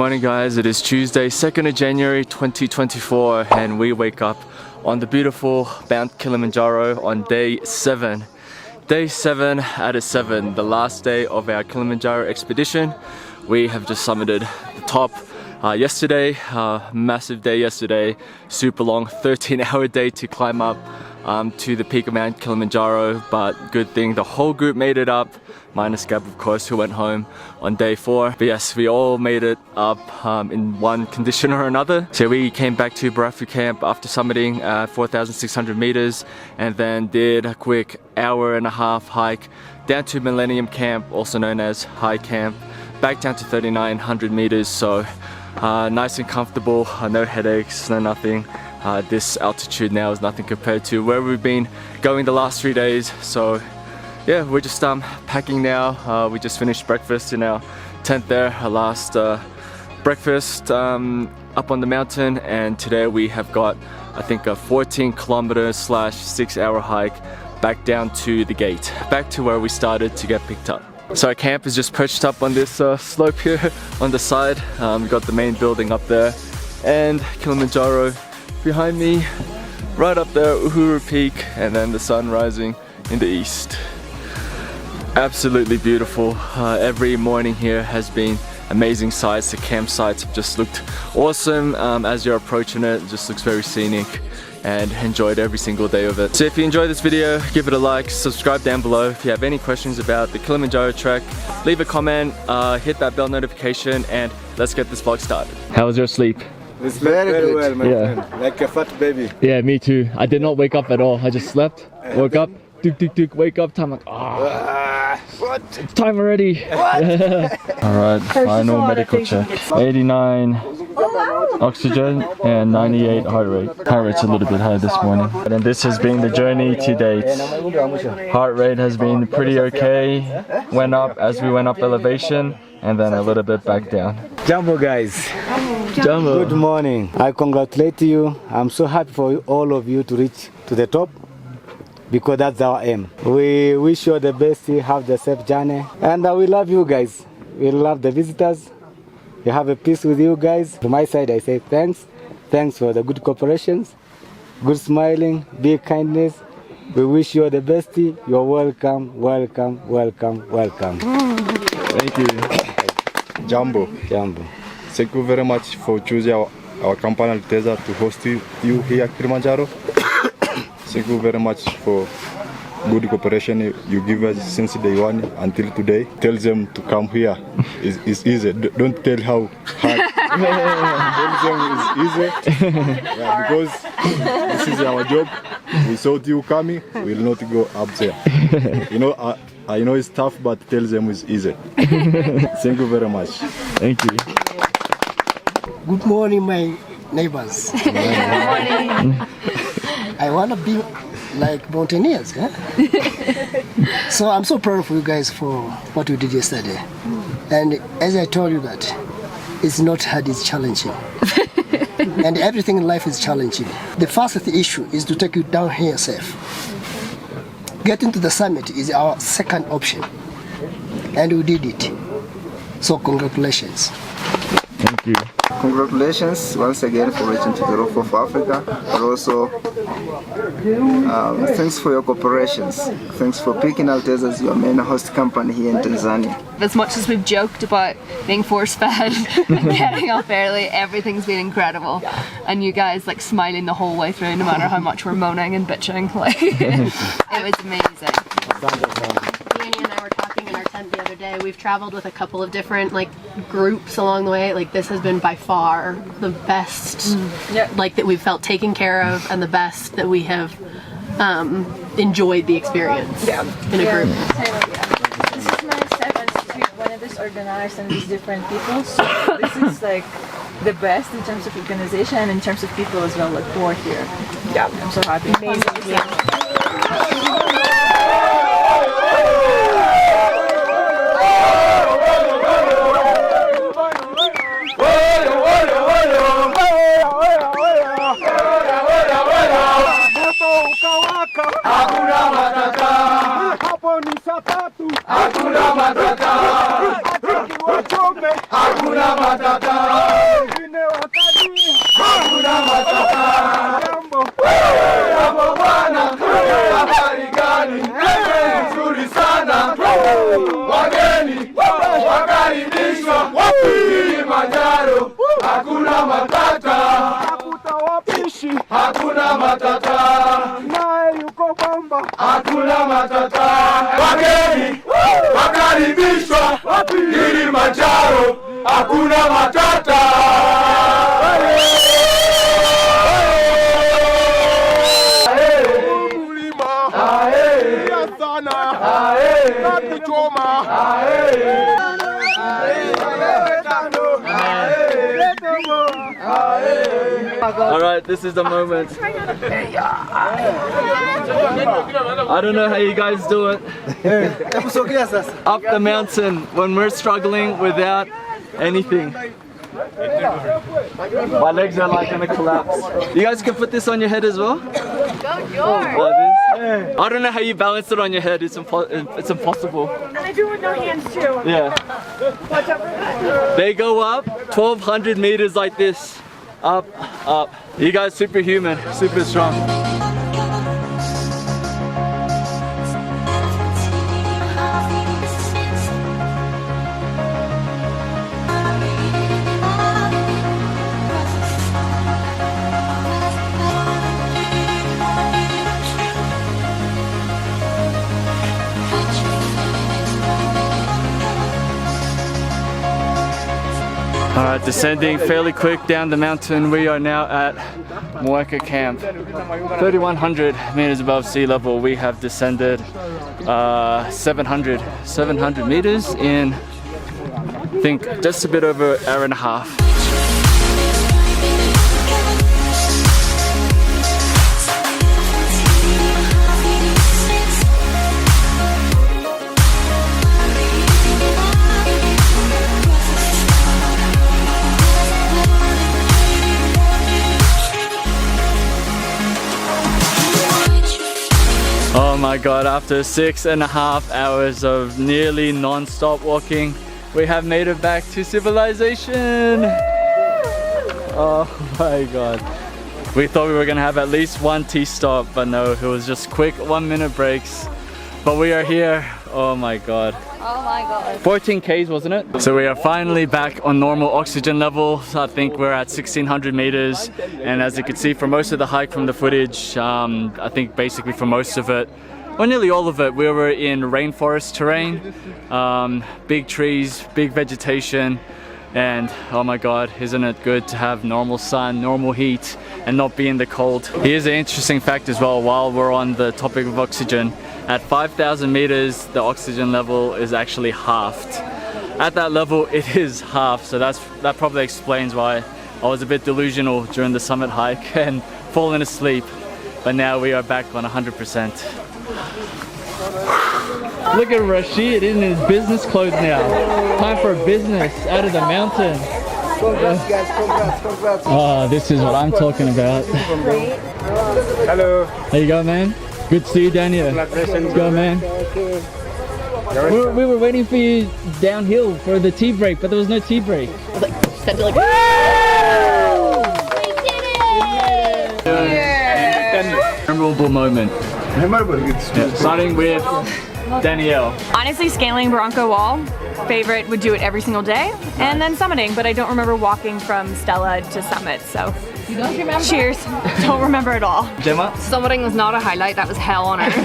morning guys, it is Tuesday 2nd of January 2024 and we wake up on the beautiful Mount Kilimanjaro on day 7. Day 7 out of 7, the last day of our Kilimanjaro expedition. We have just summited the top yesterday, massive day yesterday, super long 13-hour day to climb up to the peak of Mount Kilimanjaro, but good thing the whole group made it up, minus Gab of course who went home on day 4. But yes, we all made it up in one condition or another. So we came back to Mweka Camp after summiting 4,600 meters and then did a quick hour-and-a-half hike down to Millenium Camp, also known as High Camp, back down to 3,900 meters. So nice and comfortable, no headaches, no nothing. This altitude now is nothing compared to where we've been going the last 3 days. So yeah, we're just packing now. We just finished breakfast in our tent there, our last breakfast up on the mountain, and today we have got I think a 14-kilometer/6-hour hike back down to the gate, back to where we started to get picked up. So our camp is just perched up on this slope here on the side. We've got the main building up there and Kilimanjaro behind me, right up there, Uhuru Peak, and then the sun rising in the east. Absolutely beautiful. Every morning here has been amazing sights. The campsites have just looked awesome as you're approaching it. It just looks very scenic and enjoyed every single day of it. So if you enjoyed this video, give it a like, subscribe down below. If you have any questions about the Kilimanjaro trek, leave a comment, hit that bell notification, and let's get this vlog started. How was your sleep? It's very well, my friend. Like a fat baby. Yeah, me too. I did not wake up at all. I just slept, woke up, wake up time, like, what? It's time already. Alright, final medical check. 89 oxygen and 98 heart rate. Heart rate's a little bit high this morning. And this has been the journey to date. Heart rate has been pretty okay. Went up as we went up elevation and then a little bit back down. Jumbo guys. Jumbo. Good morning. I congratulate you. I'm so happy for all of you to reach to the top, because that's our aim. We wish you the best, have the safe journey, and we love you guys. We love the visitors. We have a peace with you guys. From my side I say thanks. Thanks for the good cooperations, good smiling, big kindness. We wish you the best. You're welcome, welcome, welcome, welcome. Thank you. Jumbo. Jumbo. Thank you very much for choosing our company Alteza to host you here at Kilimanjaro. Thank you very much for good cooperation you give us since day one until today. Tell them to come here. It's easy. Don't tell how hard. Tell them it's easy. Yeah, because this is our job. We saw you coming. We will not go up there. You know, I know it's tough, but tell them it's easy. Thank you very much. Thank you. Good morning, my neighbors. Good morning. I want to be like mountaineers, huh? So I'm so proud of you guys for what you did yesterday. And as I told you that, it's not hard, it's challenging. And everything in life is challenging. The first issue is to take you down here safe. Getting to the summit is our second option. And we did it. So congratulations. Thank you. Congratulations once again for reaching to the roof of Africa, but also thanks for your cooperations. Thanks for picking Alteza as your main host company here in Tanzania. As much as we've joked about being force fed and getting up early, everything's been incredible. And you guys like smiling the whole way through, no matter how much we're moaning and bitching. Like, it was amazing. Annie and I were talking in our tent the other day. We've traveled with a couple of different like groups along the way. Like this has been by far the best, like that we've felt taken care of, and the best that we have enjoyed the experience in a group. This is my seventh trip when it is organized and these different people. So this is like the best in terms of organization and in terms of people as well. Like who are here. Yeah, I'm so happy. Amazing. Yeah. Hakuna hakuna matata. Wengine wakali, hakuna matata. Jambo bwana, habari gani? Nzuri sana. Wageni wakaribishwa Kilimanjaro, hakuna matata. Wapishi, hakuna matata. Naye yuko bomba, hakuna matata. Wageni wakaribishwa Kilimanjaro, hakuna matata. Mulima, sana, kuchoma. Alright, this is the moment. I don't know how you guys do it. Up the mountain when we're struggling without anything. My legs are like gonna collapse. You guys can put this on your head as well? I don't know how you balance it on your head. It's impossible. And I do with no hands too. Yeah. Watch out for that. They go up 1,200 meters like this. Up, up. You guys superhuman, super strong. Alright, descending fairly quick down the mountain. We are now at Mweka Camp, 3,100 meters above sea level. We have descended 700 meters in, I think, just a bit over an hour and a half. Oh my god, after 6.5 hours of nearly non-stop walking, we have made it back to civilization. Oh my god. We thought we were gonna have at least one tea stop, but no, it was just quick 1-minute breaks. But we are here. Oh my god. Oh my god. 14 Ks, wasn't it? So we are finally back on normal oxygen levels. I think we're at 1,600 meters. And as you can see from most of the hike from the footage, I think basically for most of it, well, nearly all of it, we were in rainforest terrain. Big trees, big vegetation. And oh my god, isn't it good to have normal sun, normal heat, and not be in the cold. Here's an interesting fact as well, while we're on the topic of oxygen. At 5,000 meters, the oxygen level is actually halved. At that level, it is half, so that probably explains why I was a bit delusional during the summit hike and falling asleep. But now we are back on 100%. Look at Rashid in his business clothes now. Time for business out of the mountain. Congrats guys, congrats. Oh, this is what I'm talking about. Hello. How you go, man? Good to see you down here. Let's go, man. We were waiting for you downhill for the tea break, but there was no tea break. Memorable moment. Yeah, starting with Danielle. Honestly, scaling Bronco Wall, favorite, would do it every single day. And then summiting, but I don't remember walking from Stella to Summit, so. You don't remember? Cheers. Don't remember at all. Gemma? Summiting was not a highlight, that was hell on earth.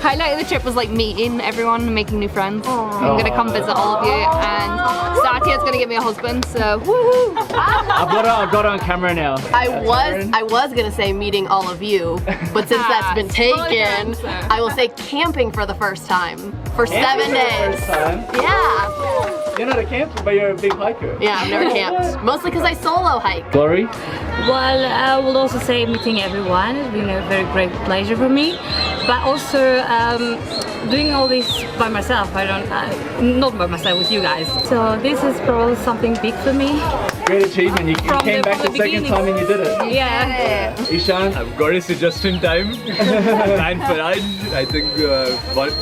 Highlight of the trip was like meeting everyone and making new friends. I'm gonna come visit all of you, and Satya's gonna get me a husband, so woohoo! I've got it on camera now. I was gonna say meeting all of you, but since that's been taken, I will say camping for the first time for 7 days. Yeah. You're not a camper, but you're a big hiker. Yeah, I've never camped. Mostly because I solo hike. Glory? Well, I will also say meeting everyone has been a very great pleasure for me, but also doing all this by myself. Not by myself, with you guys. So this is probably something big for me. great achievement. You came back the second time and you did it. Yeah. Ishan? I've got it just in time. And Faraj, I think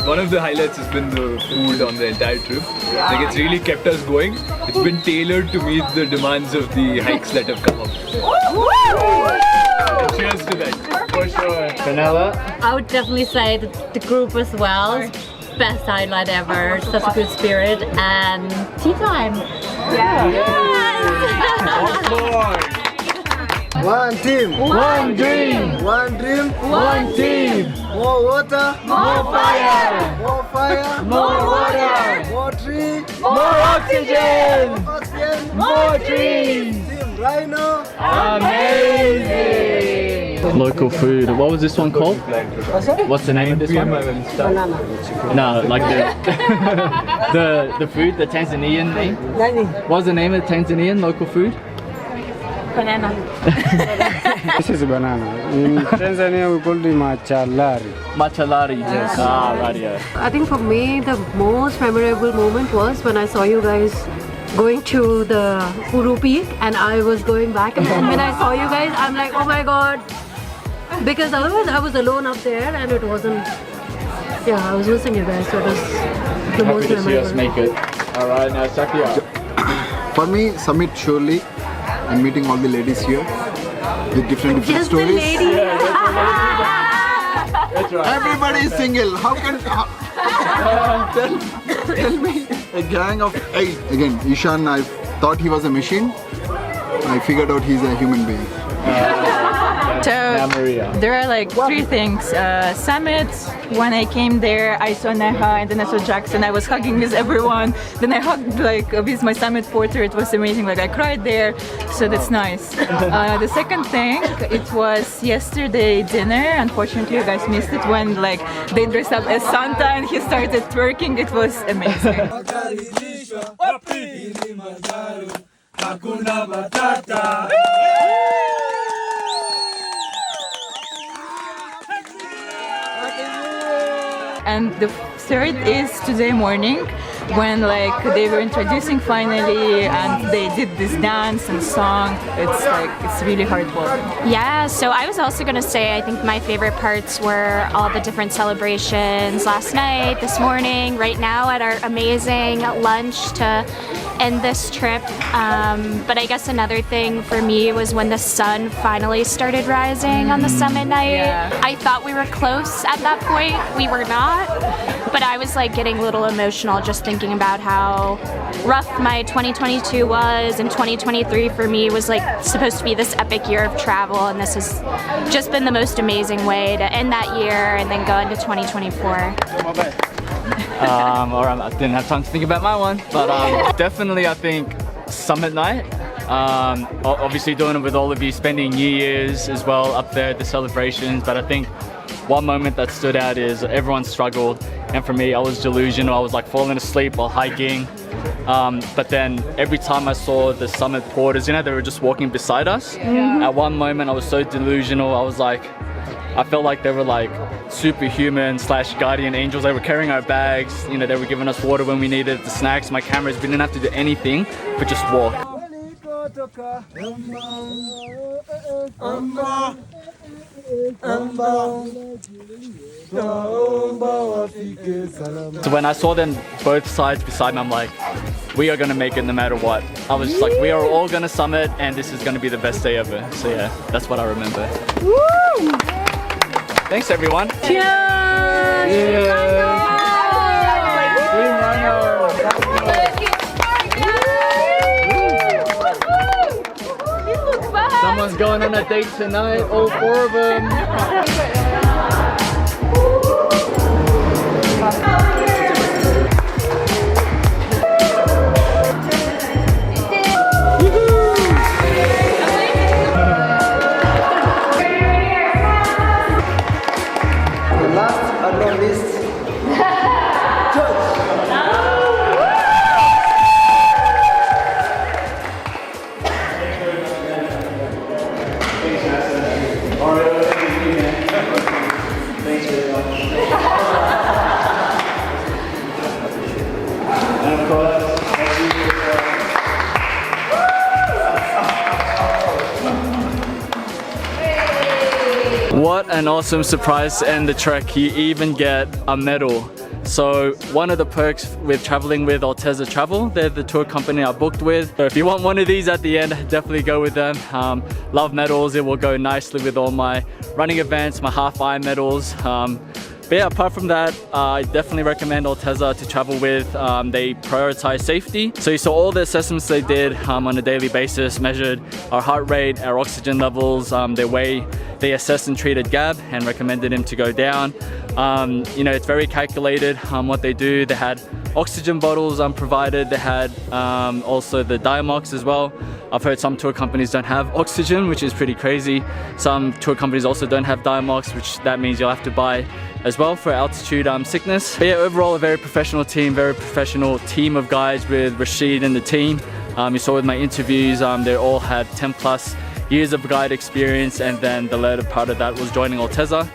one of the highlights has been the food on the entire trip. Like it's really kept us going. It's been tailored to meet the demands of the hikes that have come up. Cheers to that. For sure. Fenella? I would definitely say the group as well. Best highlight ever. Such a good spirit and tea time. Yeah. One team. One dream. One dream. One team. More water. More fire. More fire. More water. More tree. More oxygen. More oxygen. More trees. Team Rhino. Amazing. Local food. What was this one called? What's the name of this one? No, like the food, the Tanzanian name. What's the name of the Tanzanian local food? Banana. This is banana. In Tanzania we call it machalari. Machalari, yes. Ah, right, yeah. I think for me the most memorable moment was when I saw you guys going to the Uru Peak and I was going back, and when I saw you guys I'm like, oh my god, because otherwise I was alone up there and it wasn't, yeah, I was missing you guys, so it was the most Happy to see us memorable. make it. Alright, now Sakya. For me, Summit surely, and meeting all the ladies here with different Just stories. the lady. That's right. Everybody is single. How can tell me a gang of 8? Again, Ishan, I thought he was a machine. I figured out he's a human being. So there are like 3 things. Summit, when I came there, I saw Neha and then I saw Jackson. I was hugging with everyone. Then I hugged like with my Summit porter. It was amazing. Like I cried there. So that's nice. The second thing, it was yesterday dinner. Unfortunately, you guys missed it when like they dressed up as Santa and he started twerking. It was amazing. And the third is today morning when like they were introducing finally and they did this dance and song. It's really heartwarming. Yeah, so I was also gonna say I think my favorite parts were all the different celebrations last night, this morning, right now at our amazing lunch to end this trip. But I guess another thing for me was when the sun finally started rising on the summit night. Yeah. I thought we were close at that point. We were not, but I was like getting a little emotional just thinking about how rough my 2022 was, and 2023 for me was like supposed to be this epic year of travel, and this has just been the most amazing way to end that year and then go into 2024. Alright, I didn't have time to think about my one, but definitely I think summit night. Obviously doing it with all of you, spending New Year's as well up there at the celebrations, but I think one moment that stood out is everyone struggled, and for me I was delusional. I was like falling asleep while hiking, but then every time I saw the summit porters, you know, they were just walking beside us. At one moment I was so delusional, I was like, I felt like they were like superhuman / guardian angels. They were carrying our bags, you know, they were giving us water when we needed the snacks, my cameras. We didn't have to do anything but just walk. So when I saw them both sides beside me, I'm like, we are gonna make it no matter what. I was just like, we are all gonna summit and this is gonna be the best day ever. So yeah, that's what I remember. Woo! Thanks everyone. Cheers! Someone's going on a date tonight, all 4 of them. What an awesome surprise to end the trek. You even get a medal. So one of the perks with traveling with Alteza Travel, they're the tour company I booked with. So if you want one of these at the end, definitely go with them. Love medals, it will go nicely with all my running events, my half-Iron medals. But yeah, apart from that, I definitely recommend Alteza to travel with. They prioritize safety. So you saw all the assessments they did on a daily basis, measured our heart rate, our oxygen levels, their way. They assessed and treated Gab and recommended him to go down. You know, it's very calculated what they do. They had oxygen bottles provided. They had also the Diamox as well. I've heard some tour companies don't have oxygen, which is pretty crazy. Some tour companies also don't have Diamox, which that means you'll have to buy as well for altitude sickness. But yeah, overall a very professional team of guys with Rashid and the team. You saw with my interviews, they all had 10+ years of guide experience, and then the latter part of that was joining Alteza.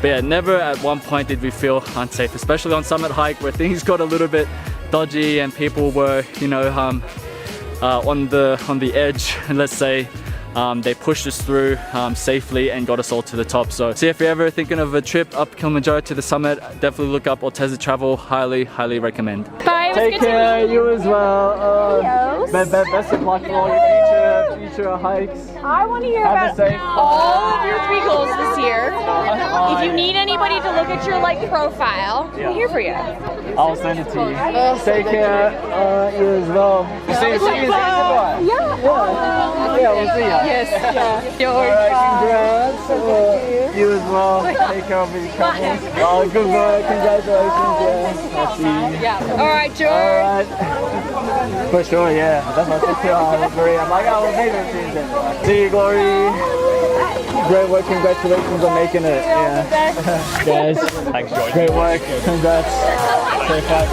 But yeah, never at one point did we feel unsafe, especially on Summit Hike where things got a little bit dodgy and people were, you know, on the edge, let's say. They pushed us through safely and got us all to the top. So if you're ever thinking of a trip up Kilimanjaro to the summit, definitely look up Alteza Travel. Highly recommend. Bye. Take care, you as well. Best of luck for all your future hikes. I want to hear about all of your three goals this year. If you need anybody to look at your profile, I'm here for you. I'll send it to you. Take care, you as well. See you soon. Yeah, we'll see you. Yes, yeah. Alright, congrats. You as well. Take care of your couples. Oh, good work. Congratulations. Yeah. I'll see you. Yeah. Alright, George. Alright. For sure, yeah. That's my sister. I'm like, oh, maybe it's see you, Glory. Great work. Congratulations on making it. Yeah. Guys. Thanks, George. Great work. Congrats. Take care.